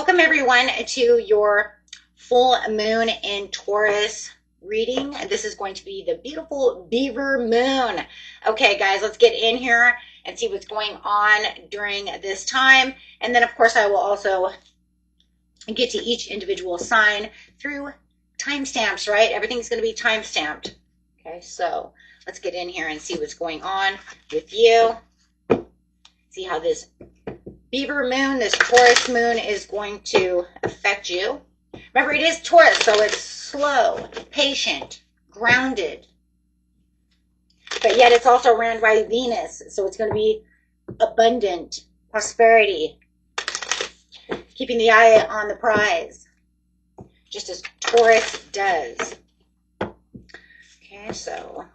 Welcome everyone to your full moon in Taurus reading. This is going to be the beautiful beaver moon. Okay guys, let's get in here and see what's going on during this time. And then of course I will also get to each individual sign through timestamps, right? Everything's going to be timestamped. Okay, so let's get in here and see what's going on with you. See how this Beaver moon, this Taurus moon, is going to affect you. Remember, it is Taurus, so it's slow, patient, grounded. But yet it's also ran by Venus, so it's going to be abundant, prosperity, keeping the eye on the prize, just as Taurus does. Okay, so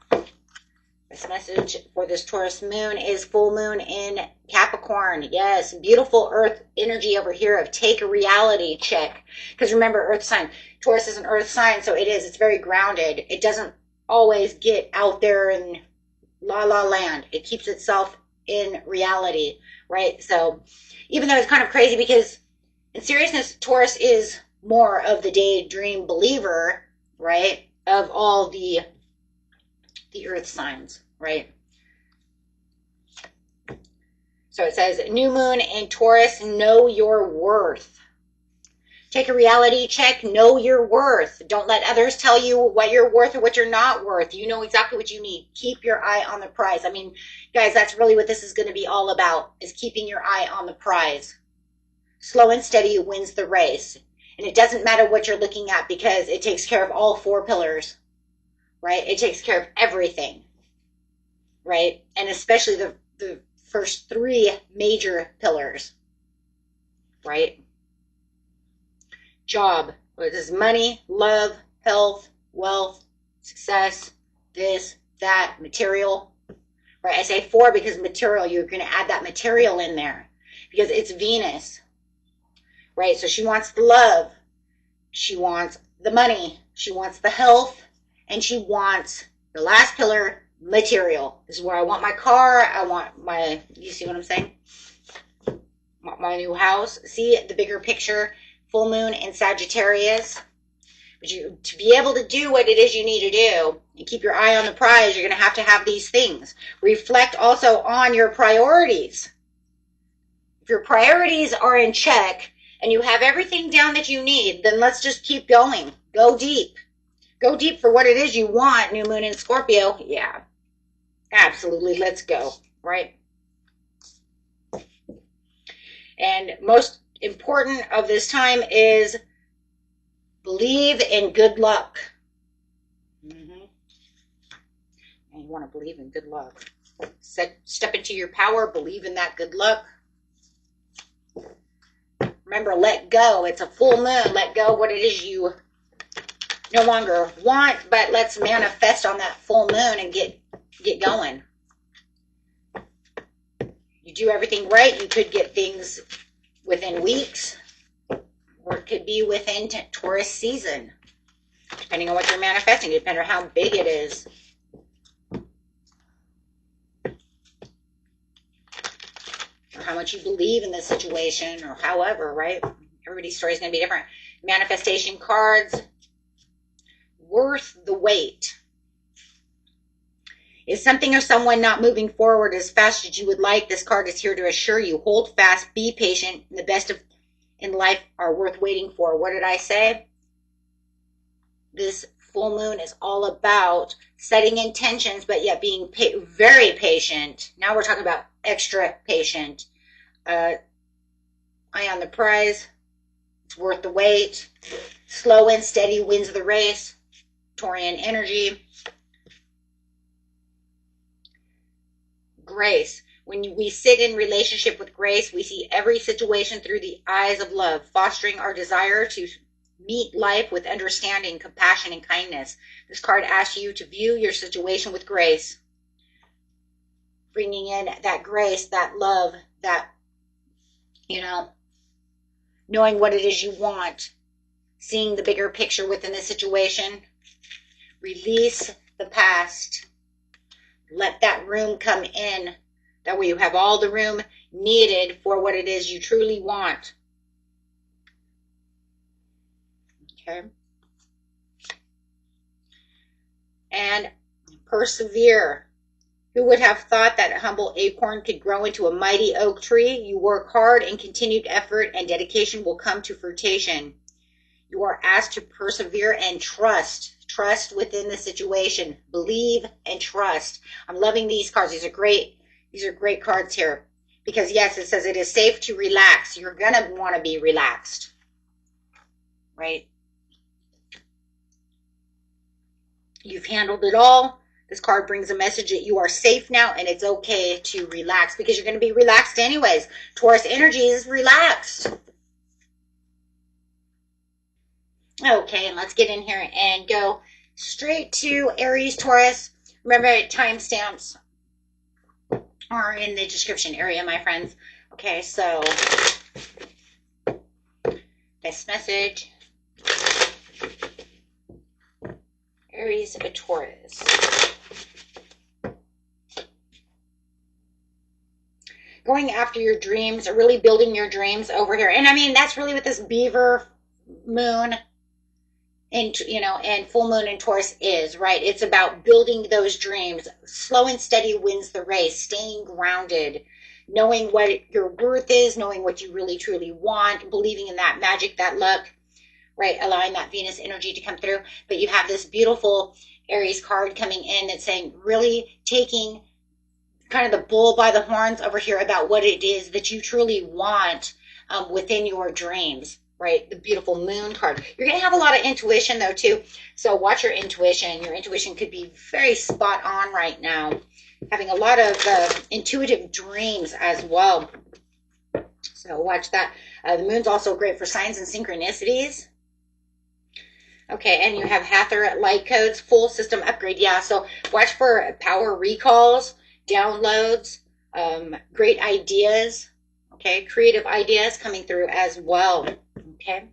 this message for this Taurus moon is full moon in Capricorn. Yes, beautiful earth energy over here of take a reality check. Because remember, earth sign, Taurus is an earth sign, so it's very grounded. It doesn't always get out there in la la land. It keeps itself in reality, right? So even though it's kind of crazy because in seriousness, Taurus is more of the daydream believer, right? Of all the earth signs, right? So it says, new moon in Taurus, know your worth. Take a reality check, know your worth. Don't let others tell you what you're worth or what you're not worth. You know exactly what you need. Keep your eye on the prize. I mean, guys, that's really what this is going to be all about, is keeping your eye on the prize. Slow and steady wins the race. And it doesn't matter what you're looking at because it takes care of all four pillars. Right? It takes care of everything, right? And especially the first three major pillars, right? Job, what is money, love, health, wealth, success, this, that, material, right? I say four because material, you're going to add that material in there because it's Venus, right? So she wants the love, she wants the money, she wants the health, and she wants the last pillar, material. This is where I want my car. I want my, you see what I'm saying? My new house. See the bigger picture, full moon in Sagittarius. But to be able to do what it is you need to do and keep your eye on the prize, you're going to have these things. Reflect also on your priorities. If your priorities are in check and you have everything down that you need, then let's just keep going. Go deep. Go deep for what it is you want, new moon in Scorpio. Yeah, absolutely. Let's go, right? And most important of this time is believe in good luck. And you want to believe in good luck. Step into your power. Believe in that good luck. Remember, let go. It's a full moon. Let go what it is you no longer want, but let's manifest on that full moon and get going. You do everything right, you could get things within weeks, or it could be within Taurus season, depending on what you're manifesting, depending on how big it is. Or how much you believe in the situation, or however, right? Everybody's story is going to be different. Manifestation cards. Worth the wait. Is something or someone not moving forward as fast as you would like? This card is here to assure you. Hold fast, be patient, and the best in life are worth waiting for. What did I say? This full moon is all about setting intentions, but yet being very patient. Now we're talking about extra patient. Eye on the prize. It's worth the wait. Slow and steady wins the race. Taurian energy. Grace. When we sit in relationship with grace, we see every situation through the eyes of love, fostering our desire to meet life with understanding, compassion, and kindness. This card asks you to view your situation with grace, bringing in that grace, that love, that, knowing what it is you want, seeing the bigger picture within the situation. Release the past. Let that room come in. That way you have all the room needed for what it is you truly want. Okay. And persevere. Who would have thought that a humble acorn could grow into a mighty oak tree? You work hard and continued effort and dedication will come to fruition. You are asked to persevere and trust. Trust within the situation. Believe and trust. I'm loving these cards. These are great. These are great cards here. Because yes, it says it is safe to relax. You're going to want to be relaxed. Right? You've handled it all. This card brings a message that you are safe now and it's okay to relax because you're going to be relaxed anyways. Taurus energy is relaxed. Okay, and let's get in here and go straight to Aries, Taurus. Remember, timestamps are in the description area, my friends. Okay, so this message, Aries, Taurus. Going after your dreams, really building your dreams over here. And I mean, that's really what this beaver moon and, you know, and full moon in Taurus is, right? It's about building those dreams. Slow and steady wins the race, staying grounded, knowing what your worth is, knowing what you really truly want, believing in that magic, that luck, right? Allowing that Venus energy to come through. But you have this beautiful Aries card coming in that's saying really taking kind of the bull by the horns over here about what it is that you truly want within your dreams, right? The beautiful moon card. You're going to have a lot of intuition though too. So watch your intuition. Your intuition could be very spot on right now. Having a lot of intuitive dreams as well. So watch that. The moon's also great for signs and synchronicities. Okay, and you have Hathor light codes, full system upgrade. Yeah, so watch for power recalls, downloads, great ideas, okay, creative ideas coming through as well, okay.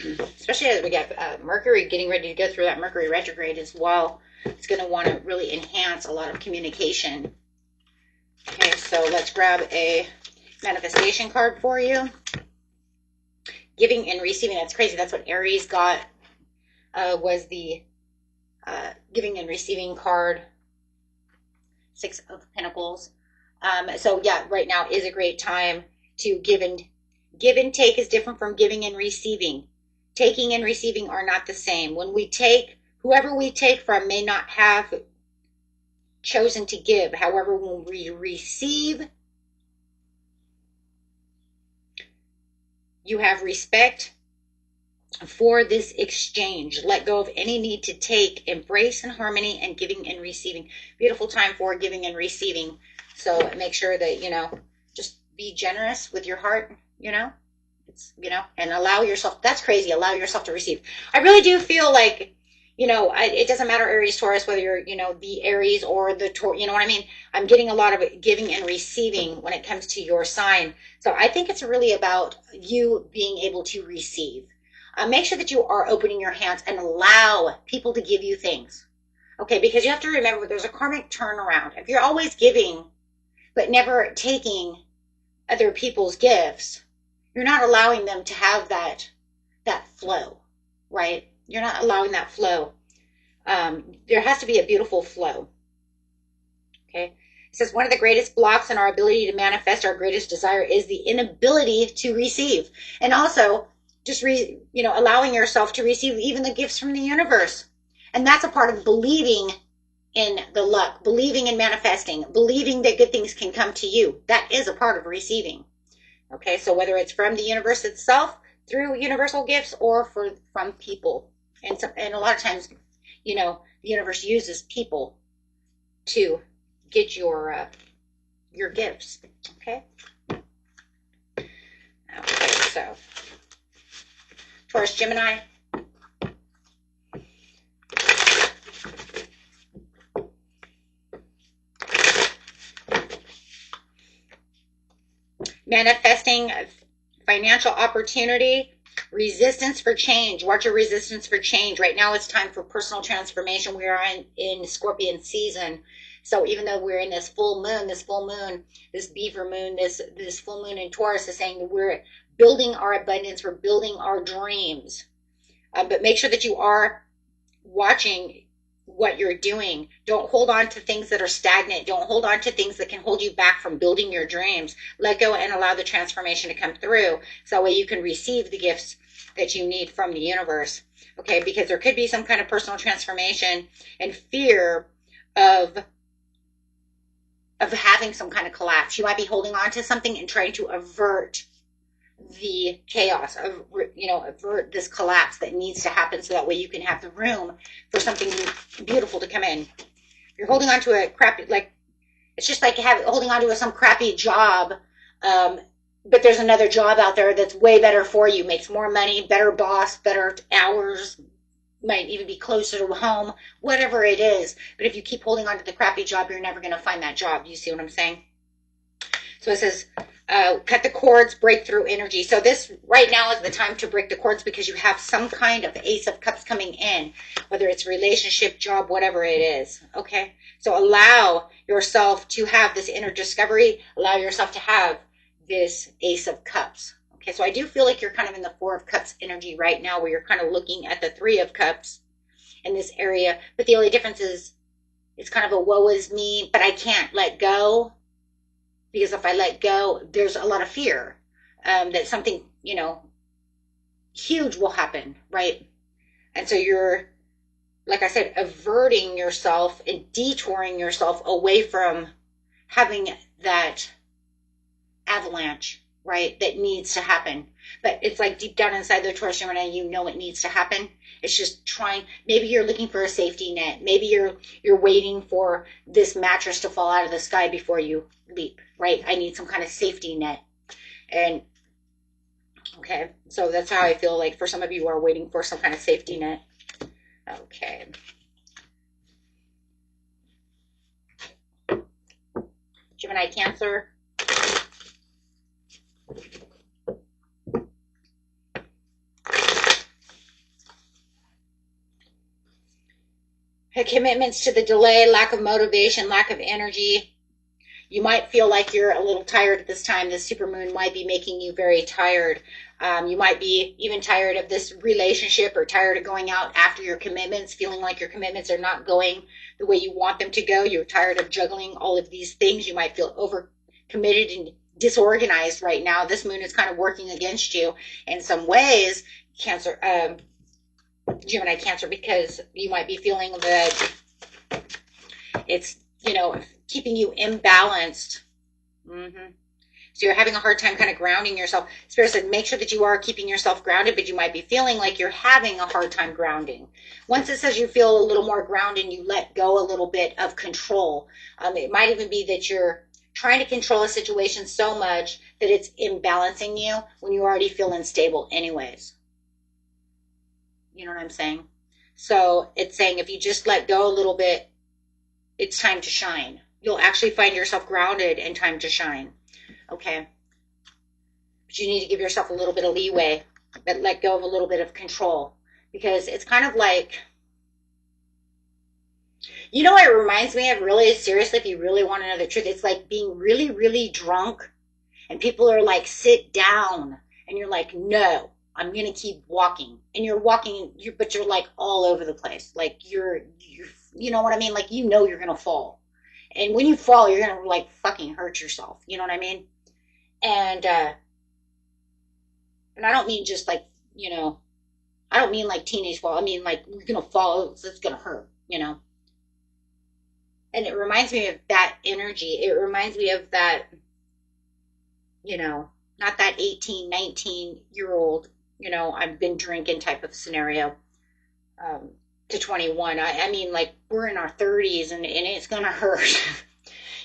Especially as we get Mercury getting ready to go through that Mercury retrograde as well. It's going to want to really enhance a lot of communication. Okay, so let's grab a manifestation card for you. Giving and receiving, that's crazy. That's what Aries got, was the giving and receiving card, 6 of Pentacles. So yeah, right now is a great time to give and take is different from giving and receiving. Taking and receiving are not the same. When we take, whoever we take from may not have chosen to give. However, when we receive, you have respect for this exchange. Let go of any need to take. Embrace in harmony and giving and receiving. Beautiful time for giving and receiving. So make sure that, you know, just be generous with your heart, you know. It's, you know, and allow yourself, that's crazy, allow yourself to receive. I really do feel like, you know, it doesn't matter Aries, Taurus, whether you're, you know, the Aries or the Taurus, you know what I mean? I'm getting a lot of giving and receiving when it comes to your sign. So I think it's really about you being able to receive. Make sure that you are opening your hands and allow people to give you things. Okay, because you have to remember there's a karmic turnaround. If you're always giving, but never taking other people's gifts, you're not allowing them to have that flow, right? You're not allowing that flow. There has to be a beautiful flow. Okay. It says one of the greatest blocks in our ability to manifest our greatest desire is the inability to receive. And also just, you know, allowing yourself to receive even the gifts from the universe. And that's a part of believing in the luck, believing in manifesting, believing that good things can come to you. That is a part of receiving. Okay. So whether it's from the universe itself, through universal gifts, or from people. And a lot of times, you know, the universe uses people to get your gifts. Okay. Okay, so Taurus, Gemini. Manifesting financial opportunity, resistance for change. Watch your resistance for change. Right now it's time for personal transformation. We are in Scorpion season. So even though we're in this full moon, this beaver moon, this full moon in Taurus is saying that we're building our abundance, we're building our dreams. But make sure that you are watching what you're doing. Don't hold on to things that are stagnant. Don't hold on to things that can hold you back from building your dreams. Let go and allow the transformation to come through, so that way you can receive the gifts that you need from the universe. Okay, because there could be some kind of personal transformation and fear of having some kind of collapse. You might be holding on to something and trying to avert the chaos, avert this collapse that needs to happen, so that way you can have the room for something beautiful to come in. You're holding on to a crappy, like, it's just like holding on to some crappy job, but there's another job out there that's way better for you, makes more money, better boss, better hours, might even be closer to home, whatever it is. But if you keep holding on to the crappy job, you're never going to find that job. You see what I'm saying? So it says, cut the cords, break through energy. So this right now is the time to break the cords, because you have some kind of Ace of Cups coming in, whether it's relationship, job, whatever it is. Okay. So allow yourself to have this inner discovery. Allow yourself to have this Ace of Cups. Okay. So I do feel like you're kind of in the Four of Cups energy right now, where you're kind of looking at the Three of Cups in this area. But the only difference is it's kind of a woe is me, but I can't let go. Because if I let go, there's a lot of fear that something, huge will happen, right? And so you're, like I said, averting yourself and detouring yourself away from having that avalanche, right? That needs to happen. But it's like deep down inside the Taurus Gemini, you know it needs to happen. It's just trying. Maybe you're looking for a safety net. Maybe you're waiting for this mattress to fall out of the sky before you leap, right? I need some kind of safety net. And okay, so that's how I feel like for some of you who are waiting for some kind of safety net. Okay. Gemini, Cancer. Commitments to the delay, lack of motivation, lack of energy. You might feel like you're a little tired at this time. This supermoon might be making you very tired. You might be even tired of this relationship, or tired of going out after your commitments, feeling like your commitments are not going the way you want them to go. You're tired of juggling all of these things. You might feel overcommitted and disorganized right now. This moon is kind of working against you in some ways, Cancer, Gemini, Cancer, because you might be feeling that it's, keeping you imbalanced. So you're having a hard time kind of grounding yourself. Spirit said, make sure that you are keeping yourself grounded, but you might be feeling like you're having a hard time grounding. Once it says you feel a little more grounded, you let go a little bit of control. It might even be that you're trying to control a situation so much that it's imbalancing you when you already feel unstable anyways. You know what I'm saying? So it's saying if you just let go a little bit, it's time to shine. You'll actually find yourself grounded and time to shine. Okay. But you need to give yourself a little bit of leeway, but let go of a little bit of control, because it's kind of like, it reminds me of, really, seriously, if you really want to know the truth, it's like being really, really drunk and people are like, sit down. And you're like, no, I'm going to keep walking. And you're walking, but you're like all over the place. Like you're, you know what I mean? Like, you're going to fall. And when you fall, you're going to like fucking hurt yourself. You know what I mean? And I don't mean just like, I don't mean like teenage fall. I mean like you're going to fall. It's going to hurt, And it reminds me of that energy. It reminds me of that, not that 18, 19-year-old, I've been drinking type of scenario, to 21. I mean, like, we're in our 30s and it's going to hurt.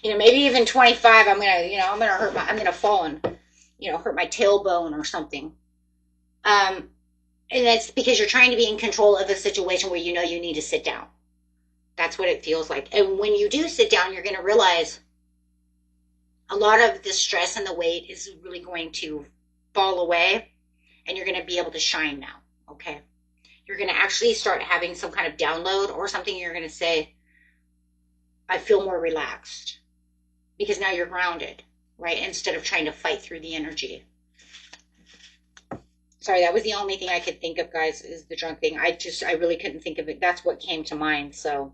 Maybe even 25, I'm going to fall and, hurt my tailbone or something. And that's because you're trying to be in control of a situation where you need to sit down. That's what it feels like. And when you do sit down, you're going to realize a lot of the stress and the weight is really going to fall away, and you're going to be able to shine now. Okay. You're going to actually start having some kind of download or something. You're going to say, I feel more relaxed, because now you're grounded, right? Instead of trying to fight through the energy. Sorry, that was the only thing I could think of, guys, is the drunk thing. I really couldn't think of it. That's what came to mind. So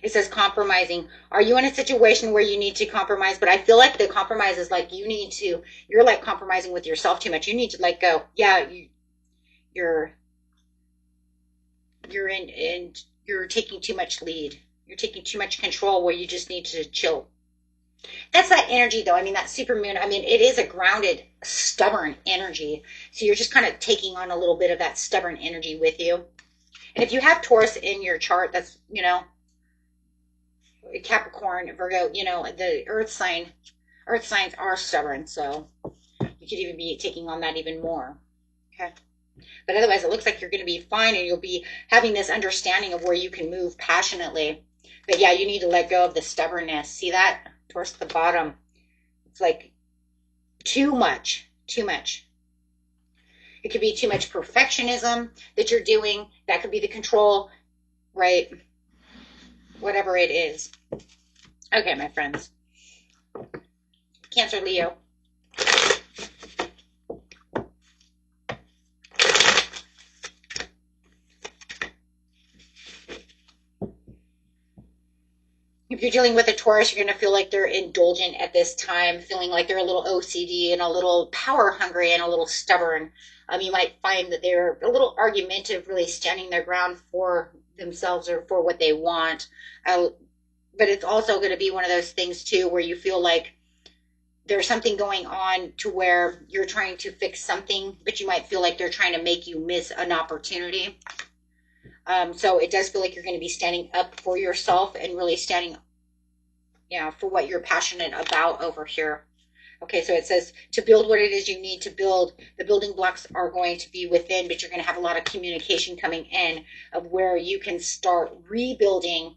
it says compromising. Are you in a situation where you need to compromise? But I feel like the compromise is like you're like compromising with yourself too much. You need to let go. Yeah, you're you're taking too much lead. You're taking too much control where you just need to chill. That's that energy, though. I mean, that super moon, I mean, it is a grounded, stubborn energy. So you're just kind of taking on a little bit of that stubborn energy with you. And if you have Taurus in your chart, that's, Capricorn, Virgo, the earth signs are stubborn. So you could even be taking on that even more. Okay. But otherwise, it looks like you're going to be fine, and you'll be having this understanding of where you can move passionately. But yeah, you need to let go of the stubbornness. See that? Towards the bottom. It's like too much. It could be too much perfectionism that you're doing. That could be the control, right? Whatever it is. Okay, my friends. Cancer, Leo. If you're dealing with a Taurus, you're going to feel like they're indulgent at this time, feeling like they're a little OCD and a little power hungry and a little stubborn. You might find that they're a little argumentative, really standing their ground for themselves or for what they want. But it's also going to be one of those things, too, where you feel like there's something going on to where you're trying to fix something, but you might feel like they're trying to make you miss an opportunity. So it does feel like you're going to be standing up for yourself and really standing, for what you're passionate about over here. Okay, so it says to build what it is you need to build, the building blocks are going to be within, but you're going to have a lot of communication coming in of where you can start rebuilding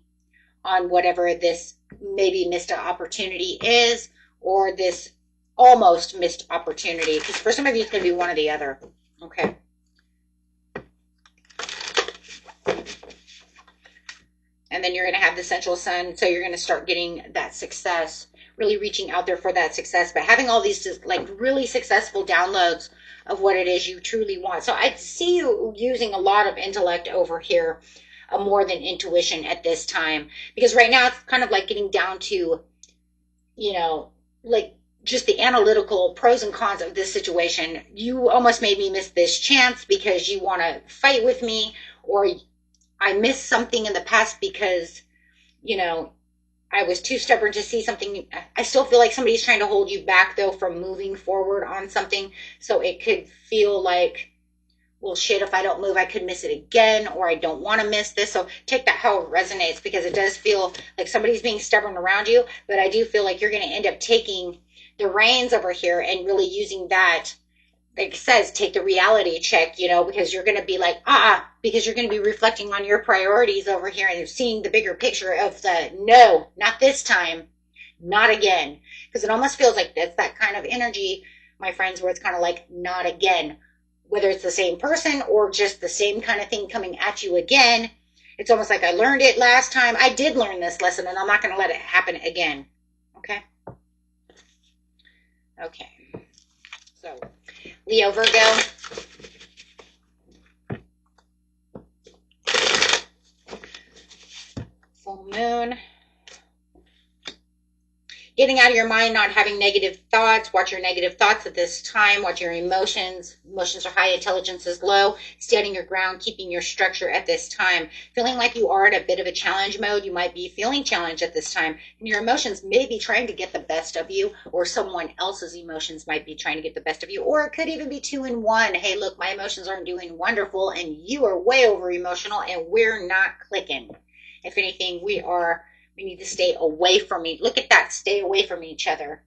on whatever this maybe missed opportunity is, or this almost missed opportunity. Because for some of you, it's going to be one or the other. Okay. And then you're going to have the central sun. So you're going to start getting that success, really reaching out there for that success, but having all these like really successful downloads of what it is you truly want. So I see you using a lot of intellect over here, more than intuition at this time, because right now it's kind of like getting down to, like just the analytical pros and cons of this situation. You almost made me miss this chance because you want to fight with me, or I missed something in the past because, I was too stubborn to see something. I still feel like somebody's trying to hold you back, though, from moving forward on something. So it could feel like, well, shit, if I don't move, I could miss it again, or I don't want to miss this. So take that how it resonates, because it does feel like somebody's being stubborn around you. But I do feel like you're going to end up taking the reins over here and really using that. Like it says, take the reality check, because you're going to be like, because you're going to be reflecting on your priorities over here and seeing the bigger picture of the, no, not this time, not again. Because it almost feels like that's that kind of energy, my friends, where it's kind of like, not again. Whether it's the same person or just the same kind of thing coming at you again. It's almost like I learned it last time. I did learn this lesson, and I'm not going to let it happen again. Okay? Okay. So, Leo, Virgo. Full moon. Getting out of your mind, not having negative thoughts. Watch your negative thoughts at this time. Watch your emotions. Emotions are high, intelligence is low. Standing your ground, keeping your structure at this time. Feeling like you are in a bit of a challenge mode. You might be feeling challenged at this time. And your emotions may be trying to get the best of you, or someone else's emotions might be trying to get the best of you. Or it could even be 2 in 1. Hey, look, my emotions aren't doing wonderful, and you are way over emotional, and we're not clicking. If anything, we need to stay away from each. Look at that. Stay away from each other.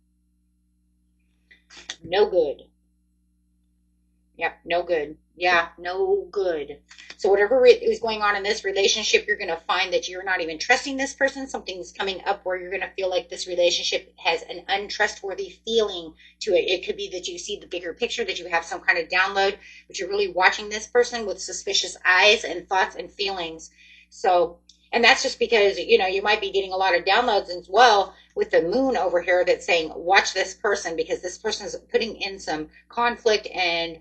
No good. Yep, no good. Yeah, no good. So whatever is going on in this relationship, you're going to find that you're not even trusting this person. Something's coming up where you're going to feel like this relationship has an untrustworthy feeling to it. It could be that you see the bigger picture, that you have some kind of download, but you're really watching this person with suspicious eyes and thoughts and feelings. So, and that's just because, you might be getting a lot of downloads as well, with the moon over here that's saying, watch this person, because this person is putting in some conflict, and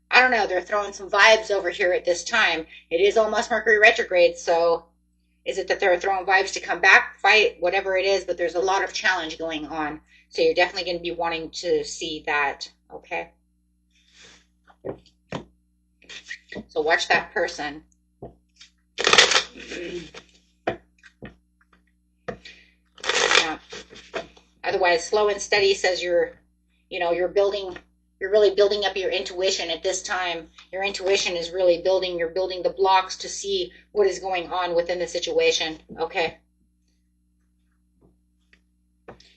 I don't know, they're throwing some vibes over here at this time. It is almost Mercury retrograde, so is it that they're throwing vibes to come back, fight, whatever it is, but there's a lot of challenge going on. So you're definitely going to be wanting to see that, okay? So watch that person. Yeah. Otherwise, slow and steady says you're really building up your intuition at this time. Your intuition is really you're building the blocks to see what is going on within the situation, okay?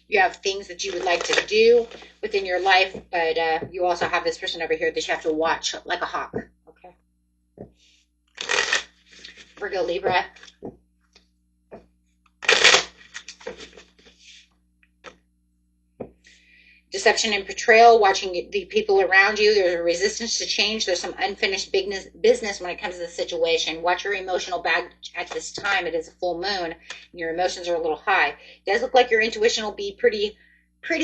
You have things that you would like to do within your life, but you also have this person over here that you have to watch like a hawk, okay? Virgo, Libra. Deception and betrayal, watching the people around you. There's a resistance to change. There's some unfinished business when it comes to the situation. Watch your emotional baggage at this time. It is a full moon, and your emotions are a little high. It does look like your intuition will be pretty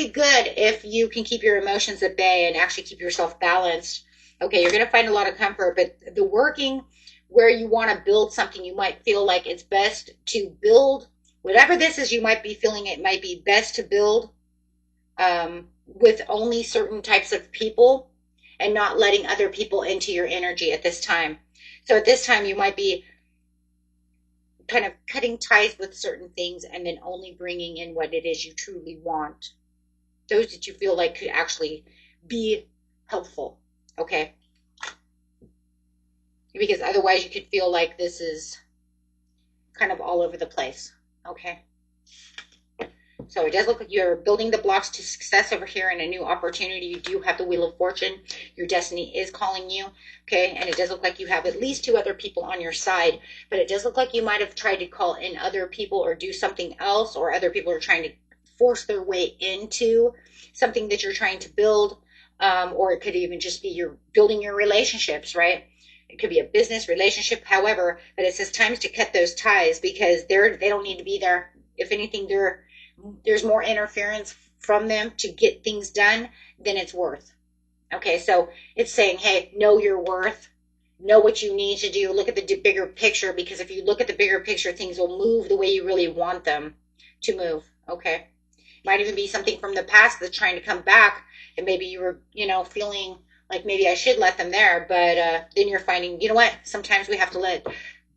good if you can keep your emotions at bay and actually keep yourself balanced. Okay, you're going to find a lot of comfort, but the working where you want to build something, you might feel like it's best to build, whatever this is, you might be feeling it might be best to build with only certain types of people and not letting other people into your energy at this time. So at this time, you might be kind of cutting ties with certain things and then only bringing in what it is you truly want. Those that you feel like could actually be helpful, okay? Because otherwise you could feel like this is kind of all over the place, okay? So it does look like you're building the blocks to success over here and a new opportunity. You do have the Wheel of Fortune. Your destiny is calling you, okay? And it does look like you have at least 2 other people on your side, but it does look like you might have tried to call in other people or do something else, or other people are trying to force their way into something that you're trying to build, or it could even just be you're building your relationships, right? It could be a business relationship, however, but it says times to cut those ties because they don't need to be there. If anything, there's more interference from them to get things done than it's worth. Okay, so it's saying, hey, know your worth, know what you need to do, look at the bigger picture, because if you look at the bigger picture, things will move the way you really want them to move, okay? Might even be something from the past that's trying to come back, and maybe you were, feeling like maybe I should let them there, but then you're finding, you know what, sometimes we have to let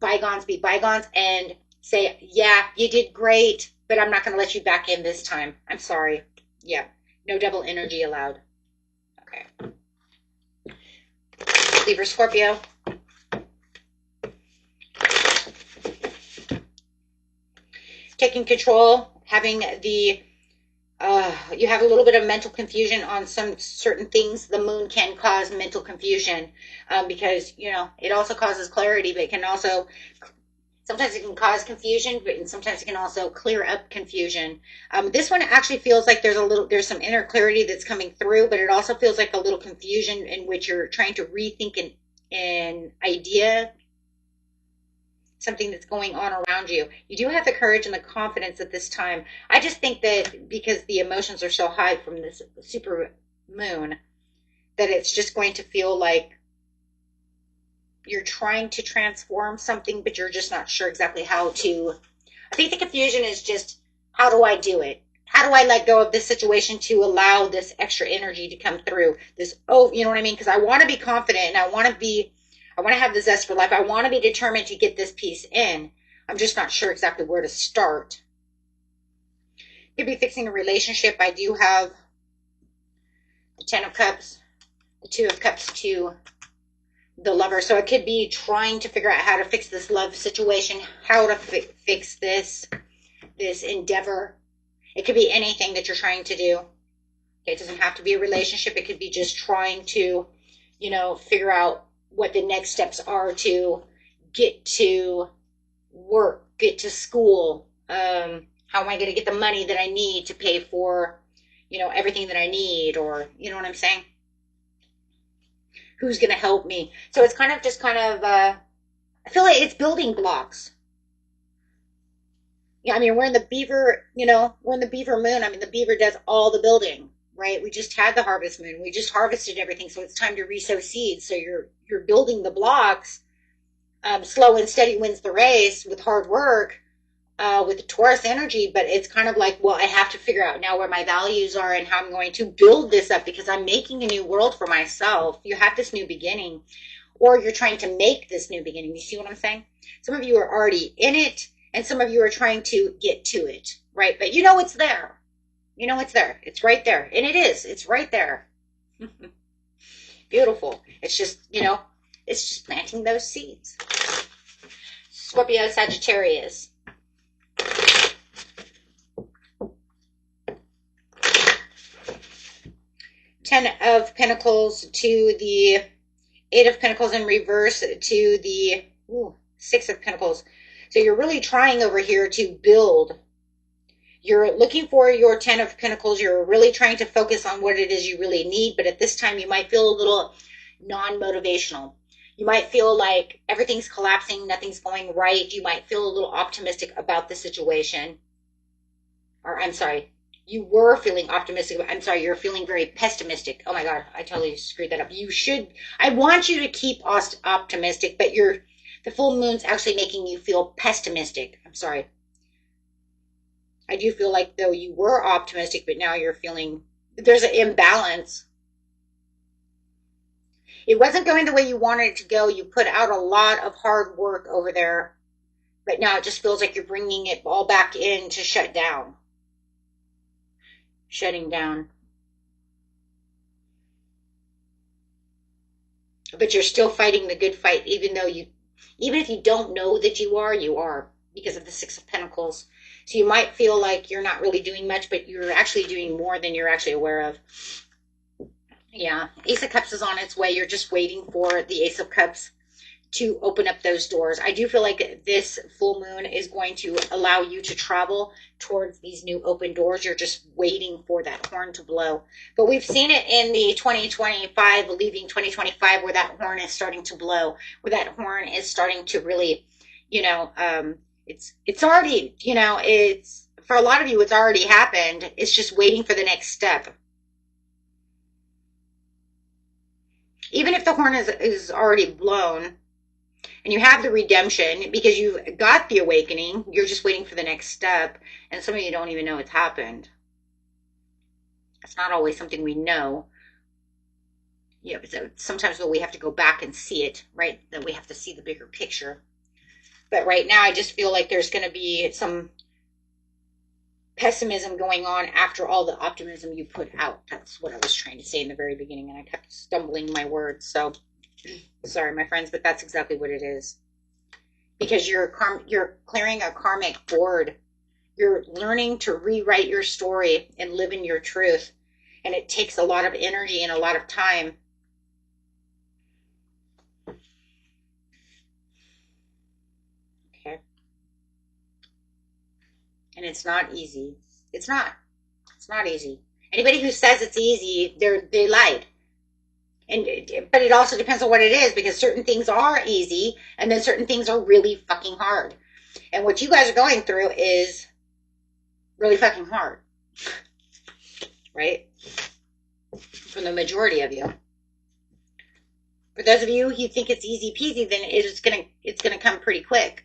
bygones be bygones and say, yeah, you did great, but I'm not going to let you back in this time. I'm sorry. Yeah, no double energy allowed. Okay. Libra, Scorpio. Taking control, having the, you have a little bit of mental confusion on some certain things. The moon can cause mental confusion because, it also causes clarity, but it can also, sometimes it can cause confusion, but sometimes it can also clear up confusion. This one actually feels like there's some inner clarity that's coming through, but it also feels like a little confusion in which you're trying to rethink an idea, something that's going on around you. You do have the courage and the confidence at this time. I just think that because the emotions are so high from this super moon, that it's just going to feel like you're trying to transform something, but you're just not sure exactly how to. I think the confusion is just, how do I do it? How do I let go of this situation to allow this extra energy to come through? You know what I mean? Because I want to be confident and I want to have the zest for life. I want to be determined to get this piece in. I'm just not sure exactly where to start. Could be fixing a relationship. I do have the 10 of Cups, the 2 of Cups to the Lover. So it could be trying to figure out how to fix this love situation, how to fix this endeavor. It could be anything that you're trying to do. Okay, it doesn't have to be a relationship. It could be just trying to, figure out what the next steps are to get to work, get to school. How am I going to get the money that I need to pay for, everything that I need, or, you know what I'm saying? Who's going to help me? So it's kind of I feel like it's building blocks. Yeah, I mean, we're in the beaver, we're in the beaver moon. I mean, the beaver does all the building, right? We just had the harvest moon. We just harvested everything, so it's time to resow seeds. So you're building the blocks. Slow and steady wins the race with hard work, with the Taurus energy. But it's kind of like, well, I have to figure out now where my values are and how I'm going to build this up because I'm making a new world for myself. You have this new beginning, or you're trying to make this new beginning. You see what I'm saying? Some of you are already in it, and some of you are trying to get to it, right? But you know it's there. You know it's there. It's right there. And it is. It's right there. Beautiful. It's just, it's just planting those seeds. Scorpio, Sagittarius. Ten of Pentacles to the Eight of Pentacles in reverse to the Six of Pentacles. So you're really trying over here to build. You're looking for your Ten of Pentacles. You're really trying to focus on what it is you really need. But at this time, you might feel a little non-motivational. You might feel like everything's collapsing. Nothing's going right. You might feel a little optimistic about the situation. Or I'm sorry. You were feeling optimistic. I'm sorry, you're feeling very pessimistic. Oh my God, I totally screwed that up. I want you to keep optimistic, but the full moon's actually making you feel pessimistic. I'm sorry. I do feel like though you were optimistic, but now you're feeling, there's an imbalance. It wasn't going the way you wanted it to go. You put out a lot of hard work over there, but now it just feels like you're bringing it all back in to shut down. Shutting down. But you're still fighting the good fight, even if you don't know that you are, because of the Six of Pentacles. So you might feel like you're not really doing much, but you're actually doing more than you're actually aware of. Yeah, Ace of Cups is on its way. You're just waiting for the Ace of Cups to open up those doors. I do feel like this full moon is going to allow you to travel towards these new open doors. You're just waiting for that horn to blow. But we've seen it in the 2025, leaving 2025, where that horn is starting to blow, where that horn is starting to really, it's already, it's, for a lot of you, it's already happened. It's just waiting for the next step. Even if the horn is already blown, and you have the redemption because you've got the awakening, you're just waiting for the next step. And some of you don't even know it's happened. It's not always something we know. Yeah, but sometimes we have to go back and see it, right? Then we have to see the bigger picture. But right now, I just feel like there's going to be some pessimism going on after all the optimism you put out. That's what I was trying to say in the very beginning, and I kept stumbling my words. So sorry, my friends, but that's exactly what it is. Because you're clearing a karmic board. You're learning to rewrite your story and live in your truth. And it takes a lot of energy and a lot of time. Okay. And it's not easy. It's not. It's not easy. Anybody who says it's easy, they lied. But it also depends on what it is, because certain things are easy and then certain things are really fucking hard. And what you guys are going through is really fucking hard. Right? For the majority of you. For those of you who think it's easy peasy, then it's gonna come pretty quick.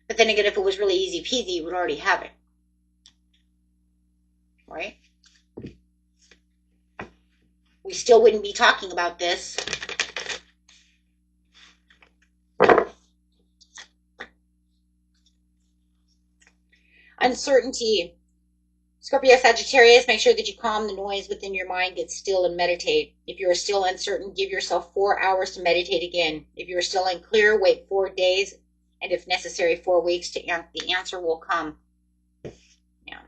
But then again, if it was really easy peasy, you would already have it. Right? We still wouldn't be talking about this. Uncertainty. Scorpio, Sagittarius, make sure that you calm the noise within your mind, get still and meditate. If you are still uncertain, give yourself 4 hours to meditate again. If you are still unclear, wait 4 days, and if necessary, 4 weeks. The answer will come. Yeah.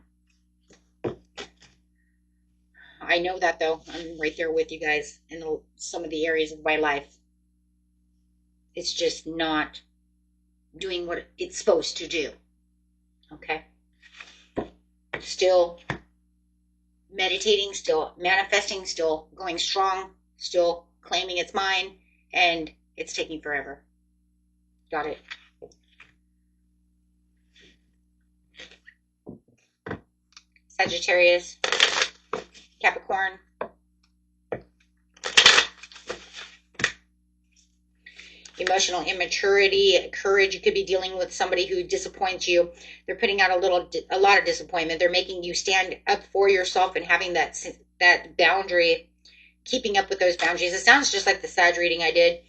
I know that, though. I'm right there with you guys in some of the areas of my life. It's just not doing what it's supposed to do. Okay? Still meditating, still manifesting, still going strong, still claiming it's mine, and it's taking forever. Got it? Sagittarius, Capricorn. Emotional immaturity, courage. You could be dealing with somebody who disappoints you. They're putting out a lot of disappointment. They're making you stand up for yourself and having that boundary, keeping up with those boundaries. It sounds just like the Sag reading I did.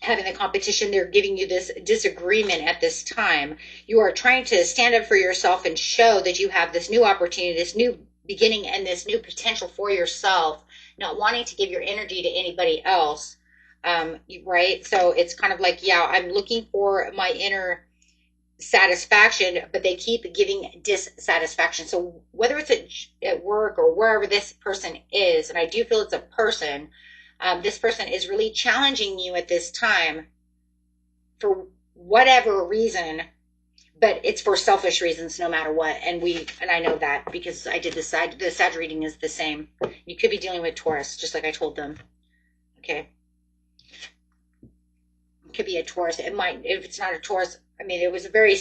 Having the competition, they're giving you this disagreement at this time. You are trying to stand up for yourself and show that you have this new opportunity, this new beginning, and this new potential for yourself, not wanting to give your energy to anybody else. Right? So it's kind of like, yeah, I'm looking for my inner satisfaction, but they keep giving dissatisfaction. So whether it's at work or wherever this person is, and I do feel it's a person, this person is really challenging you at this time for whatever reason, but it's for selfish reasons no matter what. And I know that because I did the Sag reading is the same. You could be dealing with Taurus, just like I told them. Okay. It could be a Taurus. It might, if it's not a Taurus, I mean, it was a very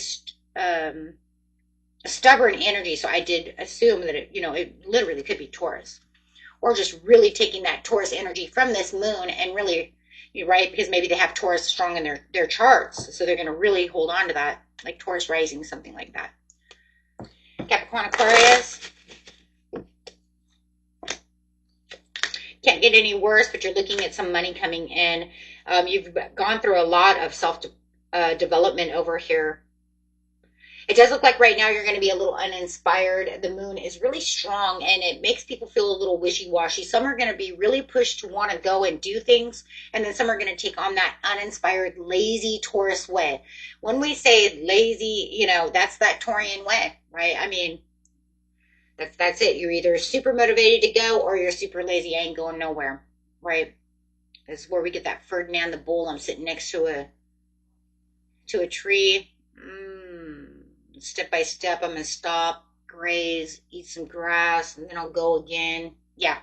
stubborn energy. So I did assume that it literally could be Taurus. Or just really taking that Taurus energy from this moon and really, right? Because maybe they have Taurus strong in their charts. So they're going to really hold on to that, like Taurus rising, something like that. Capricorn, Aquarius. Can't get any worse, but you're looking at some money coming in. You've gone through a lot of self-development over here. It does look like right now you're going to be a little uninspired. The moon is really strong and it makes people feel a little wishy-washy. Some are going to be really pushed to want to go and do things, and then some are going to take on that uninspired, lazy Taurus way. When we say lazy, that's that Taurian way, right? I mean, that's it. You're either super motivated to go or you're super lazy. I ain't going nowhere, right? This is where we get that Ferdinand the Bull. I'm sitting next to a tree. Step by step, I'm going to stop, graze, eat some grass, and then I'll go again. Yeah,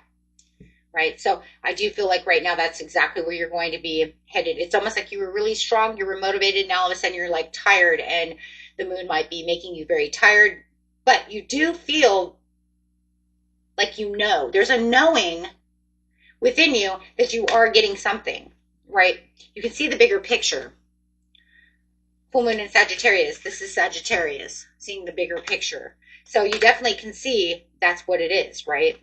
right? So I do feel like right now that's exactly where you're going to be headed. It's almost like you were really strong, you were motivated, now all of a sudden you're like tired, and the moon might be making you very tired, but you do feel like there's a knowing within you that you are getting something, right? You can see the bigger picture. Full moon in Sagittarius. This is Sagittarius, seeing the bigger picture. So you definitely can see that's what it is, right?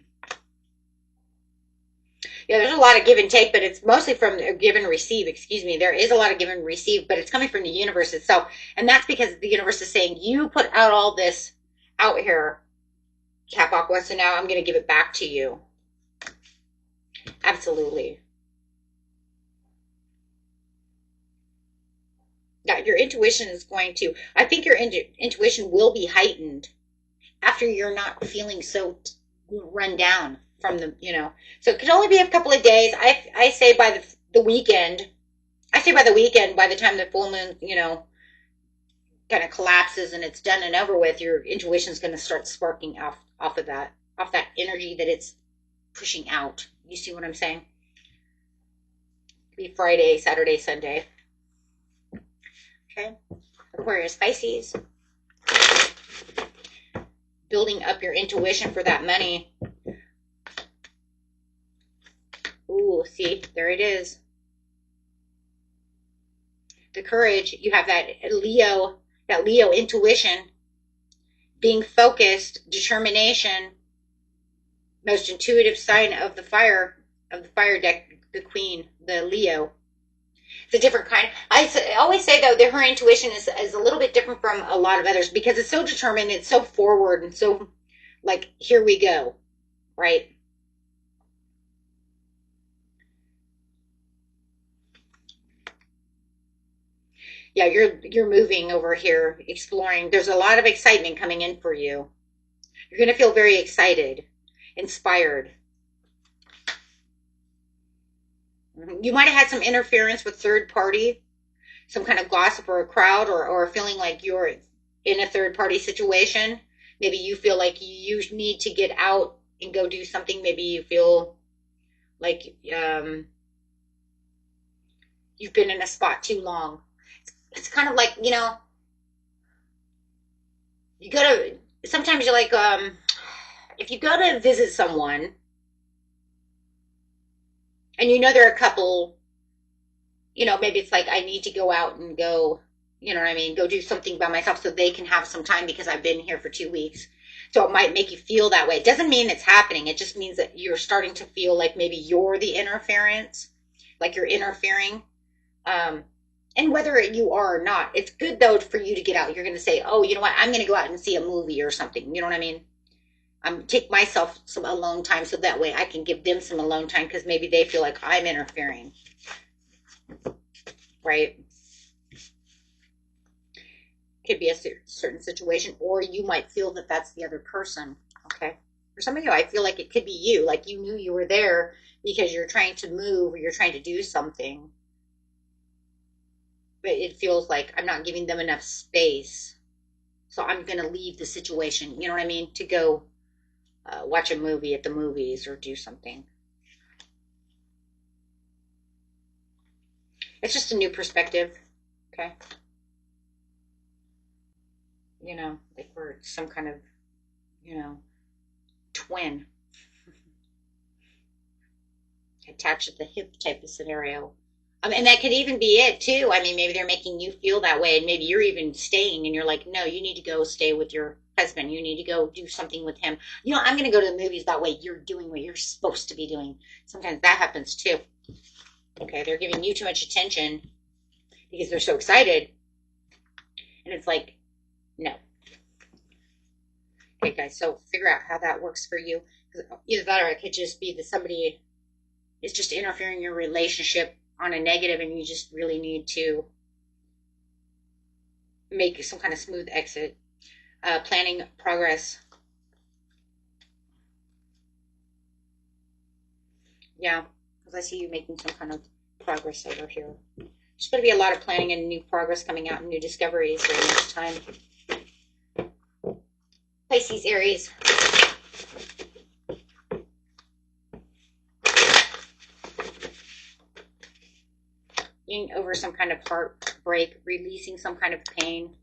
Yeah, there's a lot of give and take, but it's mostly from give and receive. Excuse me. There is a lot of give and receive, but it's coming from the universe itself. And that's because the universe is saying, you put out all this out here, Cap Aqua, so now I'm going to give it back to you. Absolutely. Your intuition is going to, I think your intuition will be heightened after you're not feeling so run down from the, so it could only be a couple of days. I say by the weekend, by the time the full moon, kind of collapses and it's done and over with, your intuition is going to start sparking off that energy that it's pushing out. You see what I'm saying? It could be Friday, Saturday, Sunday. Okay, Aquarius, Pisces. Building up your intuition for that money. Ooh, see, there it is. The courage, you have that Leo intuition, being focused, determination, most intuitive sign of the fire deck, the Queen, the Leo. It's a different kind. I always say, though, that her intuition is a little bit different from a lot of others because it's so determined, it's so forward, and so, like, here we go, right? Yeah, you're moving over here, exploring. There's a lot of excitement coming in for you. You're going to feel very excited, inspired. You might have had some interference with third party, some kind of gossip or a crowd, or feeling like you're in a third party situation. Maybe you feel like you need to get out and go do something. Maybe you feel like you've been in a spot too long. It's kind of like, you sometimes you're like, if you go to visit someone and you know they're a couple, maybe it's like I need to go out and go, you know what I mean, go do something by myself so they can have some time because I've been here for 2 weeks. So it might make you feel that way. It doesn't mean it's happening. It just means that you're starting to feel like maybe you're the interference, like you're interfering. Um, and whether you are or not, it's good though for you to get out. You're going to say, oh, you know what? I'm going to go out and see a movie or something. You know what I mean? Take myself some alone time so that way I can give them some alone time because maybe they feel like I'm interfering, right? Could be a certain situation, or you might feel that that's the other person. Okay, for some of you, I feel like it could be you. Like you knew you were there because you're trying to move or you're trying to do something, but it feels like I'm not giving them enough space, so I'm going to leave the situation. You know what I mean? To go watch a movie at the movies or do something. It's just a new perspective. Okay. Like we're some kind of, twin attached at the hip type of scenario. And that could even be it too. I mean, maybe they're making you feel that way, and maybe you're even staying, and you're like, no, you need to go stay with your husband. You need to go do something with him. I'm going to go to the movies. That way, you're doing what you're supposed to be doing. Sometimes that happens too. Okay, they're giving you too much attention because they're so excited, and it's like, no. Okay, guys, so figure out how that works for you. Either that or it could just be that somebody is just interfering in your relationship on a negative and you just really need to make some kind of smooth exit. Planning progress. Yeah, because I see you making some kind of progress over here. There's going to be a lot of planning and new progress coming out and new discoveries during this time. Pisces, Aries. Getting over some kind of heartbreak, releasing some kind of pain,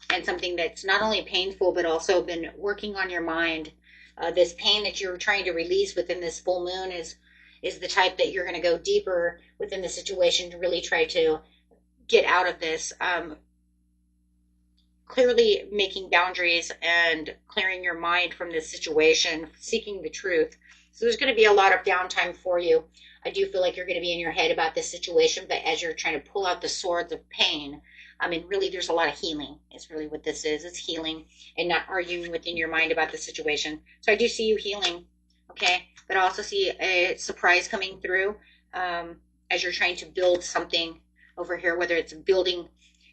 and something that's not only painful but also been working on your mind. This pain that you're trying to release within this full moon is the type that you're going to go deeper within the situation to really try to get out of this. Clearly making boundaries and clearing your mind from this situation, seeking the truth. So there's going to be a lot of downtime for you. I do feel like you're going to be in your head about this situation, but as you're trying to pull out the swords of pain, really there's a lot of healing. It's really what this is. It's healing and not arguing within your mind about the situation. So I do see you healing, okay? But I also see a surprise coming through as you're trying to build something over here, whether it's building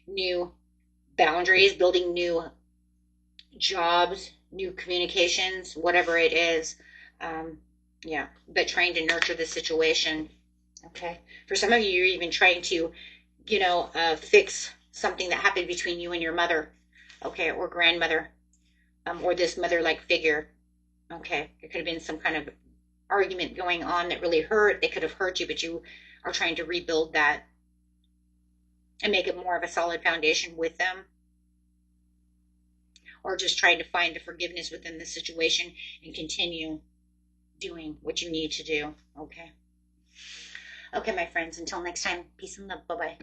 new boundaries, building new jobs, new communications, whatever it is. Yeah, but trying to nurture the situation. Okay. For some of you, you're even trying to, fix something that happened between you and your mother, okay, or grandmother, or this mother-like figure. Okay. There could have been some kind of argument going on that really hurt. They could have hurt you, but you are trying to rebuild that and make it more of a solid foundation with them, or just trying to find the forgiveness within the situation and continue doing what you need to do. Okay, my friends, until next time, peace and love. Bye-bye.